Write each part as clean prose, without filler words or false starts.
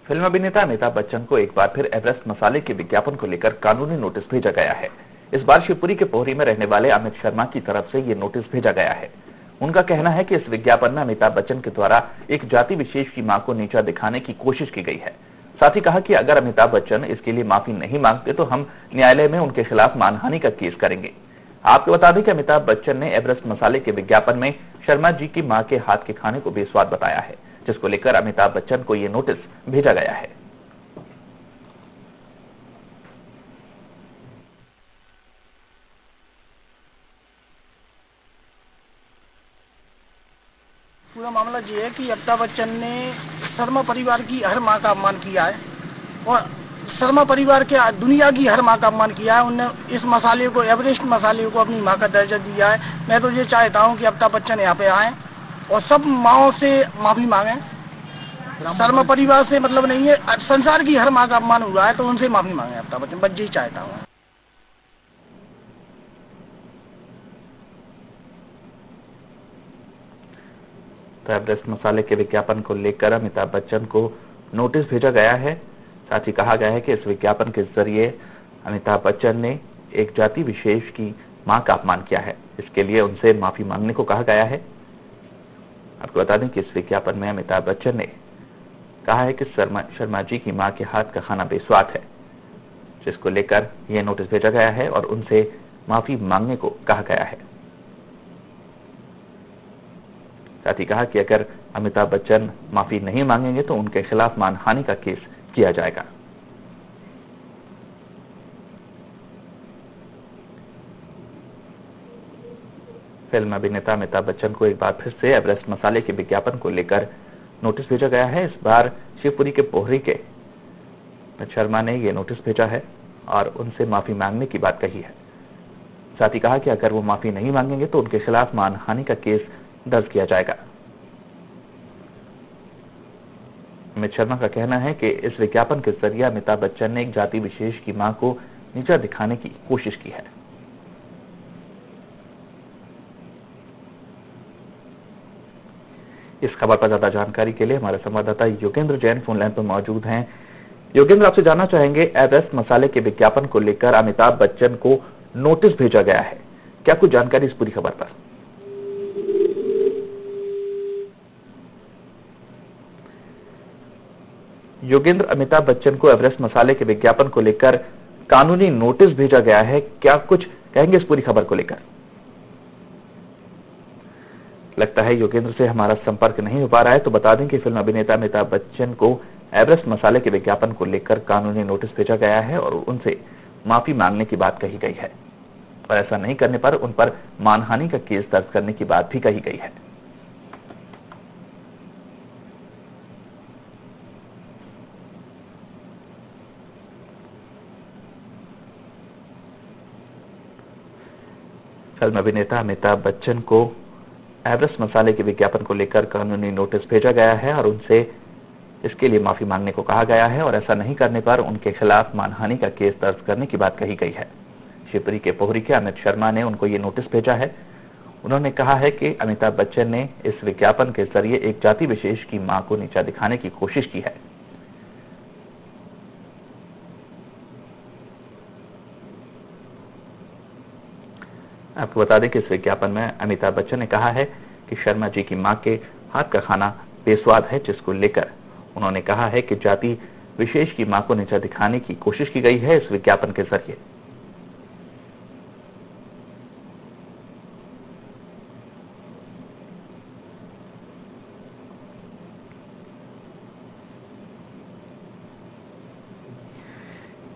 Film अभिनेता अमिताभ बच्चन को एक बार फिर एवरेस्ट मसाले के विज्ञापन को लेकर कानूनी नोटिस भेजा गया है। इस बार शिवपुरी के पोहरी में रहने वाले अमित शर्मा की तरफ से ये नोटिस भेजा गया है। उनका कहना है कि इस विज्ञापन में अमिताभ बच्चन के द्वारा एक जाति विशेष की मां को नीचा दिखाने की कोशिश की गई है। साथ ही कहा कि अगर अमिताभ बच्चन इसके लिए माफी नहीं मांगते तो हम न्यायालय में उनके खिलाफ मानहानि का केस करेंगे। आपको बता दें कि अमिताभ बच्चन ने एवरेस्ट मसाले के विज्ञापन में शर्मा जी की मां के हाथ के खाने को बेस्वाद बताया है, जिसको लेकर अमिताभ बच्चन को ये नोटिस भेजा गया है। पूरा मामला ये है कि अमिताभ बच्चन ने शर्मा परिवार की हर मां का अपमान किया है और शर्मा परिवार के दुनिया की हर मां का अपमान किया है। उनने इस मसाले को, एवरेस्ट मसाले को, अपनी मां का दर्जा दिया है। मैं तो ये चाहता हूं कि अमिताभ बच्चन यहाँ पे आए और सब माओं से माफी मांगे। शर्मा परिवार से मतलब नहीं है, संसार की हर मां का अपमान हुआ है तो उनसे माफी मांगे अमिताभ बच्चन, बस यही चाहता हूँ। तो एवरेस्ट मसाले के विज्ञापन को लेकर अमिताभ बच्चन को नोटिस भेजा गया है। साथ ही कहा गया है कि इस विज्ञापन के जरिए अमिताभ बच्चन ने एक जाति विशेष की मां का अपमान किया है। इसके लिए उनसे माफी मांगने को कहा गया है। आपको बता दें कि इस विज्ञापन में अमिताभ बच्चन ने कहा है कि शर्मा जी की मां के हाथ का खाना बेस्वाद है, जिसको लेकर यह नोटिस भेजा गया है और उनसे माफी मांगने को कहा गया है। साथ ही कहा कि अगर अमिताभ बच्चन माफी नहीं मांगेंगे तो उनके खिलाफ मानहानि का केस किया जाएगा। फिल्म अभिनेता अमिताभ बच्चन को एक बार फिर से एवरेस्ट मसाले के विज्ञापन को लेकर नोटिस भेजा गया है। इस बार शिवपुरी के पोहरी के अमित शर्मा ने यह नोटिस भेजा है और उनसे माफी मांगने की बात कही है। साथ ही कहा कि अगर वो माफी नहीं मांगेंगे तो उनके खिलाफ मानहानि का केस दर्ज किया जाएगा। अमित शर्मा का कहना है कि इस विज्ञापन के जरिए अमिताभ बच्चन ने एक जाति विशेष की मां को नीचा दिखाने की कोशिश की है। इस खबर पर ज्यादा जानकारी के लिए हमारे संवाददाता योगेंद्र जैन फोन लाइन पर मौजूद हैं। योगेंद्र, आपसे जानना चाहेंगे, एवरेस्ट मसाले के विज्ञापन को लेकर अमिताभ बच्चन को नोटिस भेजा गया है, क्या कुछ जानकारी इस पूरी खबर पर? योगेंद्र, अमिताभ बच्चन को एवरेस्ट मसाले के विज्ञापन को लेकर कानूनी नोटिस भेजा गया है, क्या कुछ कहेंगे इस पूरी खबर को लेकर? लगता है योगेंद्र से हमारा संपर्क नहीं हो पा रहा है, तो बता दें कि फिल्म अभिनेता अमिताभ बच्चन को एवरेस्ट मसाले के विज्ञापन को लेकर कानूनी नोटिस भेजा गया है और उनसे माफी मांगने की बात कही गई है और ऐसा नहीं करने पर उन पर मानहानि का केस दर्ज करने की बात भी कही गई है। फिल्म अभिनेता अमिताभ बच्चन को एवरेस्ट मसाले के विज्ञापन को लेकर कानूनी नोटिस भेजा गया है और उनसे इसके लिए माफी मांगने को कहा गया है और ऐसा नहीं करने पर उनके खिलाफ मानहानि का केस दर्ज करने की बात कही गई है। शिवपुरी के पोहरी के अमित शर्मा ने उनको ये नोटिस भेजा है। उन्होंने कहा है कि अमिताभ बच्चन ने इस विज्ञापन के जरिए एक जाति विशेष की मां को नीचा दिखाने की कोशिश की है। आपको बता दें कि इस विज्ञापन में अमिताभ बच्चन ने कहा है कि शर्मा जी की मां के हाथ का खाना बेस्वाद है, जिसको लेकर उन्होंने कहा है कि जाति विशेष की मां को नीचा दिखाने की कोशिश की गई है इस विज्ञापन के जरिए।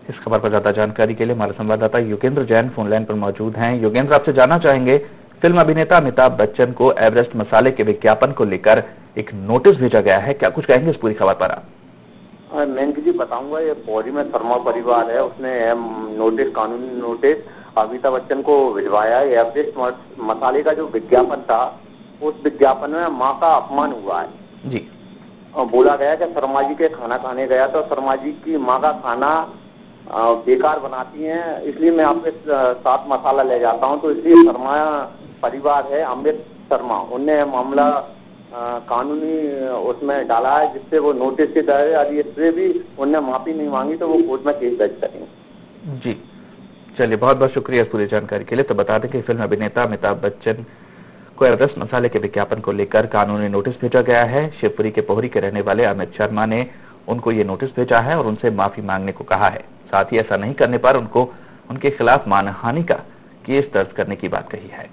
इस खबर पर ज्यादा जानकारी के लिए हमारे संवाददाता योगेंद्र जैन फोन लाइन पर मौजूद हैं। योगेंद्र, आपसे जानना चाहेंगे, फिल्म अभिनेता अमिताभ बच्चन को एवरेस्ट मसाले के विज्ञापन को लेकर एक नोटिस भेजा गया है, क्या कुछ कहेंगे इस पूरी खबर पर आप? मैं जी बताऊंगा, ये पोहरी में शर्मा परिवार है, उसने नोटिस, कानूनी नोटिस अमिताभ बच्चन को भिजवाया है। एवरेस्ट मसाले का जो विज्ञापन था, उस विज्ञापन में माँ का अपमान हुआ है जी। बोला गया कि शर्मा जी के खाना खाने गया तो शर्मा जी की माँ का खाना बेकार बनाती हैं, इसलिए मैं आपके साथ मसाला ले जाता हूं। तो इसलिए शर्मा परिवार है, अमित शर्मा, उनने मामला कानूनी उसमें डाला है, जिससे वो नोटिस के तहत यदि इससे भी उनने माफी नहीं मांगी तो वो कोर्ट में केस दर्ज करेंगे। जी चलिए, बहुत बहुत शुक्रिया इस पूरी जानकारी के लिए। तो बता दें कि फिल्म अभिनेता अमिताभ बच्चन को एवरेस्ट मसाले के विज्ञापन को लेकर कानूनी नोटिस भेजा गया है। शिवपुरी के पोहरी के रहने वाले अमित शर्मा ने उनको ये नोटिस भेजा है और उनसे माफी मांगने को कहा है। साथ ही ऐसा नहीं करने पर उनको उनके खिलाफ मानहानि का केस दर्ज करने की बात कही है।